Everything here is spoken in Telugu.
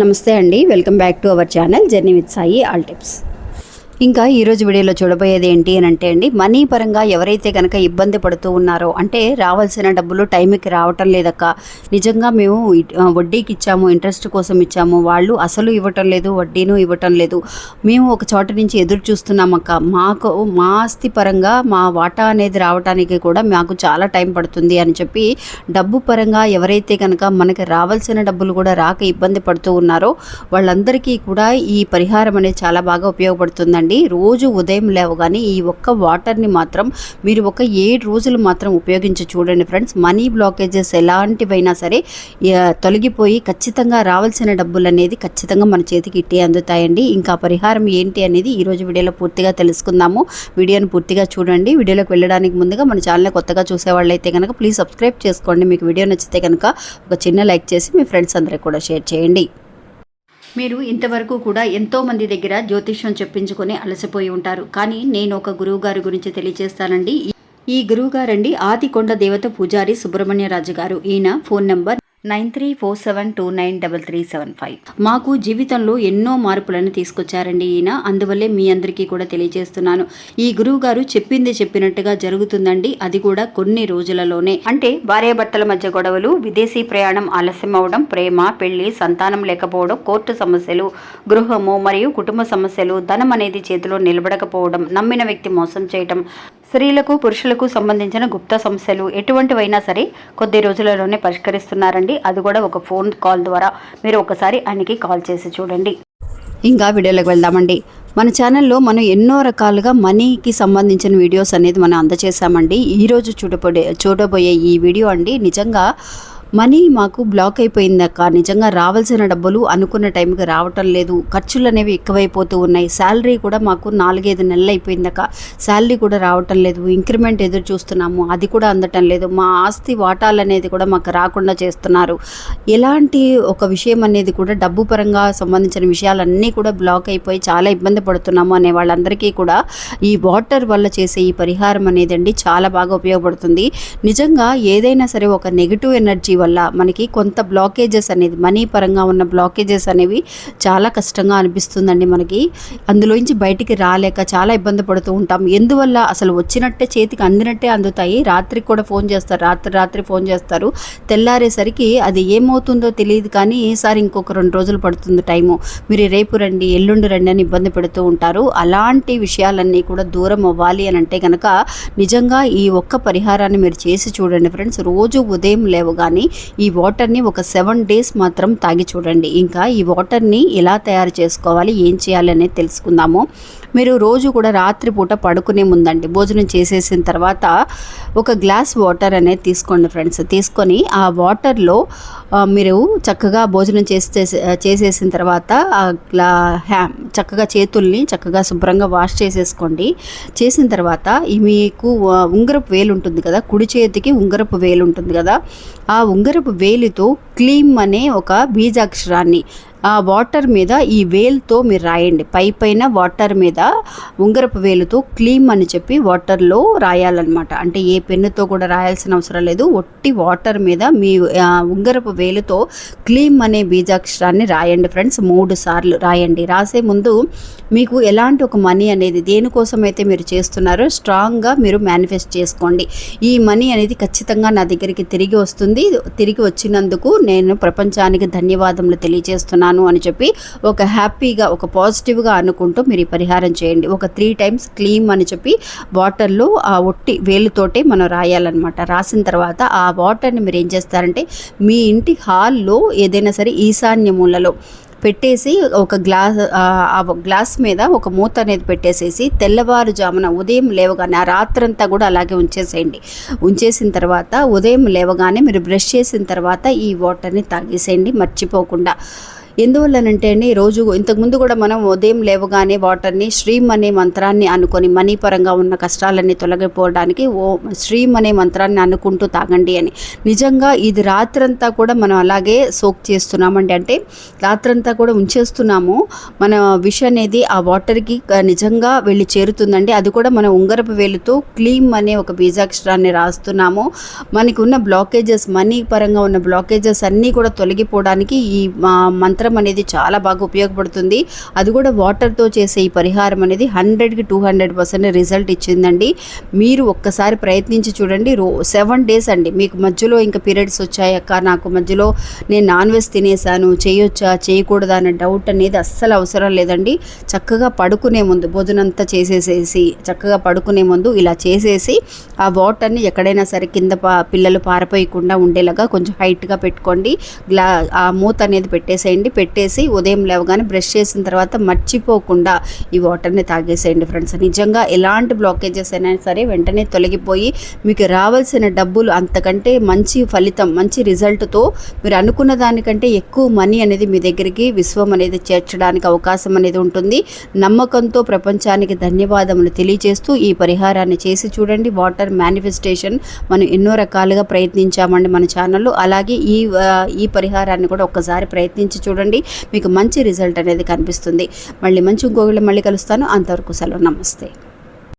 నమస్తే అండి, welcome back to our channel journey with Sai all tips. ఇంకా ఈరోజు వీడియోలో చూడబోయేది ఏంటి అని అంటే అండి, మనీ పరంగా ఎవరైతే కనుక ఇబ్బంది పడుతూ ఉన్నారో, అంటే రావాల్సిన డబ్బులు టైంకి రావటం లేదక్క, నిజంగా మేము వడ్డీకి ఇచ్చాము, ఇంట్రెస్ట్ కోసం ఇచ్చాము, వాళ్ళు అసలు ఇవ్వటం లేదు, వడ్డీను ఇవ్వటం లేదు, మేము ఒక చోట నుంచి ఎదురు చూస్తున్నామక్క, మాకు మా ఆస్తి పరంగా మా వాటా అనేది రావడానికి కూడా మాకు చాలా టైం పడుతుంది అని చెప్పి డబ్బు పరంగా ఎవరైతే కనుక మనకి రావాల్సిన డబ్బులు కూడా రాక ఇబ్బంది పడుతూ ఉన్నారో వాళ్ళందరికీ కూడా ఈ పరిహారం అనేది చాలా బాగా ఉపయోగపడుతుందండి. రోజు ఉదయం లేవగానే ఈ ఒక్క వాటర్ని మాత్రం మీరు ఒక 7 రోజులు మాత్రం ఉపయోగించి చూడండి ఫ్రెండ్స్. మనీ బ్లాకేజెస్ ఎలాంటివైనా సరే తొలగిపోయి ఖచ్చితంగా రావాల్సిన డబ్బులు అనేది ఖచ్చితంగా మన చేతికి ఇట్టే అందుతాయండి. ఇంకా పరిహారం ఏంటి అనేది ఈరోజు వీడియోలో పూర్తిగా తెలుసుకుందాము. వీడియోని పూర్తిగా చూడండి. వీడియోలోకి వెళ్ళడానికి ముందుగా మన ఛానల్ని కొత్తగా చూసేవాళ్ళైతే కనుక ప్లీజ్ సబ్స్క్రైబ్ చేసుకోండి. మీకు వీడియో నచ్చితే కనుక ఒక చిన్న లైక్ చేసి మీ ఫ్రెండ్స్ అందరికీ కూడా షేర్ చేయండి. మీరు ఇంతవరకు కూడా ఎంతోమంది దగ్గర జ్యోతిష్యం చెప్పించుకొని అలసిపోయి ఉంటారు. కానీ నేను ఒక గురువు గారి గురించి తెలియజేస్తానండి. ఈ గురువు గారండి ఆదికొండ దేవత పూజారి సుబ్రహ్మణ్యరాజు గారు. ఈయన ఫోన్ నెంబర్ 9347293375. మాకు జీవితంలో ఎన్నో మార్పులను తీసుకొచ్చారండి ఈయన. అందువల్లే మీ అందరికీ కూడా తెలియజేస్తున్నాను. ఈ గురువు గారు చెప్పింది చెప్పినట్టుగా జరుగుతుందండి. అది కూడా కొన్ని రోజులలోనే. అంటే భార్యాభర్తల మధ్య గొడవలు, విదేశీ ప్రయాణం ఆలస్యం అవడం, ప్రేమ, పెళ్లి, సంతానం లేకపోవడం, కోర్టు సమస్యలు, గృహము మరియు కుటుంబ సమస్యలు, ధనం అనేది చేతిలో నిలబడకపోవడం, నమ్మిన వ్యక్తి మోసం చేయటం, స్త్రీలకు పురుషులకు సంబంధించిన గుప్త సమస్యలు ఎటువంటివైనా సరే కొద్ది రోజులలోనే పరిష్కరిస్తున్నారండి. అది కూడా ఒక ఫోన్ కాల్ ద్వారా. మీరు ఒకసారి ఆయనకి కాల్ చేసి చూడండి. ఇంకా వీడియోలోకి వెళ్దామండి. మన ఛానల్లో మనం ఎన్నో రకాలుగా మనీకి సంబంధించిన వీడియోస్ అనేది మనం అందజేశామండి. ఈరోజు చూడబోయే ఈ వీడియో అండి, నిజంగా మనీ మాకు బ్లాక్ అయిపోయిందక్క, నిజంగా రావాల్సిన డబ్బులు అనుకున్న టైంకి రావటం లేదు, ఖర్చులు అనేవి ఎక్కువైపోతూ ఉన్నాయి, శాలరీ కూడా మాకు 4-5 నెలలు అయిపోయిందక్క, శాలరీ కూడా రావటం లేదు, ఇంక్రిమెంట్ ఎదురు చూస్తున్నాము, అది కూడా అందటం లేదు, మా ఆస్తి వాటాలు అనేది కూడా మాకు రాకుండా చేస్తున్నారు, ఎలాంటి ఒక విషయం అనేది కూడా డబ్బు పరంగా సంబంధించిన విషయాలన్నీ కూడా బ్లాక్ అయిపోయి చాలా ఇబ్బంది పడుతున్నాము అనే వాళ్ళందరికీ కూడా ఈ వాటర్ వల్ల చేసే ఈ పరిహారం అనేది అండి చాలా బాగా ఉపయోగపడుతుంది. నిజంగా ఏదైనా సరే ఒక నెగిటివ్ ఎనర్జీ వల్ల మనకి కొంత బ్లాకేజెస్ అనేది, మనీ పరంగా ఉన్న బ్లాకేజెస్ అనేవి చాలా కష్టంగా అనిపిస్తుందండి మనకి. అందులోంచి బయటికి రాలేక చాలా ఇబ్బంది పడుతూ ఉంటాం. ఎందువల్ల అసలు వచ్చినట్టే చేతికి అందినట్టే అందుతాయి, రాత్రికి కూడా ఫోన్ చేస్తారు, రాత్రి ఫోన్ చేస్తారు, తెల్లారేసరికి అది ఏమవుతుందో తెలియదు, కానీ ఈసారి ఇంకొక 2 రోజులు పడుతుంది టైము, మీరు రేపు రండి, ఎల్లుండి రండి అని ఇబ్బంది పెడుతూ ఉంటారు. అలాంటి విషయాలన్నీ కూడా దూరం అవ్వాలి అని అంటే కనుక నిజంగా ఈ ఒక్క పరిహారాన్ని మీరు చేసి చూడండి ఫ్రెండ్స్. రోజు ఉదయం లేవగానే ఈ వాటర్ని ఒక 7 డేస్ మాత్రం తాగి చూడండి. ఇంకా ఈ వాటర్ని ఎలా తయారు చేసుకోవాలి, ఏం చేయాలి అనేది తెలుసుకుందాము. మీరు రోజు కూడా రాత్రిపూట పడుకునే ముందండి, భోజనం చేసేసిన తర్వాత ఒక గ్లాస్ వాటర్ అనేది తీసుకోండి ఫ్రెండ్స్. తీసుకొని ఆ వాటర్లో మీరు చక్కగా భోజనం చేసేసిన తర్వాత చక్కగా చేతుల్ని చక్కగా శుభ్రంగా వాష్ చేసేసుకోండి. చేసిన తర్వాత మీకు ఉంగరపు వేలు ఉంటుంది కదా, కుడి చేతికి ఉంగరపు వేలు ఉంటుంది కదా, ఆ ఉంగరపు వేలితో క్లీమ్ అనే ఒక బీజాక్షరాన్ని ఆ వాటర్ మీద ఈ వేలుతో మీరు రాయండి. పైన వాటర్ మీద ఉంగరపు వేలుతో క్లీమ్ అని చెప్పి వాటర్లో రాయాలన్నమాట. అంటే ఏ పెన్నుతో కూడా రాయాల్సిన అవసరం లేదు, ఒట్టి వాటర్ మీద మీ ఉంగరపు వేలుతో క్లీమ్ అనే బీజాక్షరాన్ని రాయండి ఫ్రెండ్స్. 3 సార్లు రాయండి. రాసే ముందు మీకు ఎలాంటి ఒక మనీ అనేది దేనికోసమైతే మీరు చేస్తున్నారో స్ట్రాంగ్గా మీరు మేనిఫెస్ట్ చేసుకోండి. ఈ మనీ అనేది ఖచ్చితంగా నా దగ్గరికి తిరిగి వస్తుంది, తిరిగి వచ్చినందుకు నేను ప్రపంచానికి ధన్యవాదములు తెలియజేస్తున్నాను అని చెప్పి ఒక హ్యాపీగా, ఒక పాజిటివ్గా అనుకుంటూ మీరు ఈ పరిహారం చేయండి. ఒక 3 టైమ్స్ క్లీమ్ అని చెప్పి వాటర్లో ఆ ఒట్టి వేలుతోటే మనం రాయాలన్నమాట. రాసిన తర్వాత ఆ వాటర్ని మీరు ఏం చేస్తారంటే మీ ఇంటి హాల్లో ఏదైనా సరే ఈశాన్య మూలలో పెట్టేసి ఒక గ్లాస్ మీద ఒక మూత అనేది పెట్టేసేసి తెల్లవారుజామున ఉదయం లేవగానే ఆ రాత్రంతా కూడా అలాగే ఉంచేసేయండి. ఉంచేసిన తర్వాత ఉదయం లేవగానే మీరు బ్రష్ చేసిన తర్వాత ఈ వాటర్ని తాగేసేయండి మర్చిపోకుండా. ఎందువల్లనంటే అండి, రోజు ఇంతకుముందు కూడా మనం ఉదయం లేవగానే వాటర్ని శ్రీం అనే మంత్రాన్ని అనుకొని మనీ పరంగా ఉన్న కష్టాలన్నీ తొలగిపోవడానికి శ్రీం అనే మంత్రాన్ని అనుకుంటూ తాగండి అని. నిజంగా ఇది రాత్రంతా కూడా మనం అలాగే సోక్ చేస్తున్నామండి, అంటే రాత్రంతా కూడా ఉంచేస్తున్నాము. మన విష్ అనేది ఆ వాటర్కి నిజంగా వెళ్ళి చేరుతుందండి. అది కూడా మనం ఉంగరపు వేలుతో క్లీమ్ అనే ఒక బీజాక్షరాన్ని రాస్తున్నాము. మనకి ఉన్న బ్లాకేజెస్, మనీ పరంగా ఉన్న బ్లాకేజెస్ అన్నీ కూడా తొలగిపోవడానికి ఈ మంత్రం మంత్రం అనేది చాలా బాగా ఉపయోగపడుతుంది. అది కూడా వాటర్తో చేసే ఈ పరిహారం అనేది 100కి 200% రిజల్ట్ ఇచ్చిందండి. మీరు ఒక్కసారి ప్రయత్నించి చూడండి. 7 డేస్ అండి. మీకు మధ్యలో ఇంకా పీరియడ్స్ వచ్చాయక్క, నాకు మధ్యలో నేను నాన్ వెజ్ తినేసాను, చేయొచ్చా చేయకూడదా అన్న డౌట్ అనేది అస్సలు అవసరం లేదండి. చక్కగా పడుకునే ముందు భోజనంతా చేసేసేసి చక్కగా పడుకునే ముందు ఇలా చేసేసి ఆ వాటర్ని ఎక్కడైనా సరే కింద పిల్లలు పారిపోయకుండా ఉండేలాగా కొంచెం హైట్గా పెట్టుకోండి. ఆ మూత అనేది పెట్టేసేయండి. పెట్టేసి ఉదయం లేవగానే బ్రష్ చేసిన తర్వాత మర్చిపోకుండా ఈ వాటర్ని తాగేసేయండి ఫ్రెండ్స్. నిజంగా ఎలాంటి బ్లాకేజెస్ అయినా సరే వెంటనే తొలగిపోయి మీకు రావాల్సిన డబ్బులు అంతకంటే మంచి ఫలితం, మంచి రిజల్ట్తో మీరు అనుకున్న దానికంటే ఎక్కువ మనీ అనేది మీ దగ్గరికి విశ్వం అనేది చేర్చడానికి అవకాశం అనేది ఉంటుంది. నమ్మకంతో ప్రపంచానికి ధన్యవాదములు తెలియజేస్తూ ఈ పరిహారాన్ని చేసి చూడండి. వాటర్ మేనిఫెస్టేషన్ మనం ఎన్నో రకాలుగా ప్రయత్నించామండి మన ఛానల్లో. అలాగే ఈ పరిహారాన్ని కూడా ఒక్కసారి ప్రయత్నించి చూడండి. మీకు మంచి రిజల్ట్ అనేది కనిపిస్తుంది. మళ్ళీ ఇంకొకళ్ళు మళ్ళీ కలుస్తాను. అంతవరకు సెలవు. నమస్తే.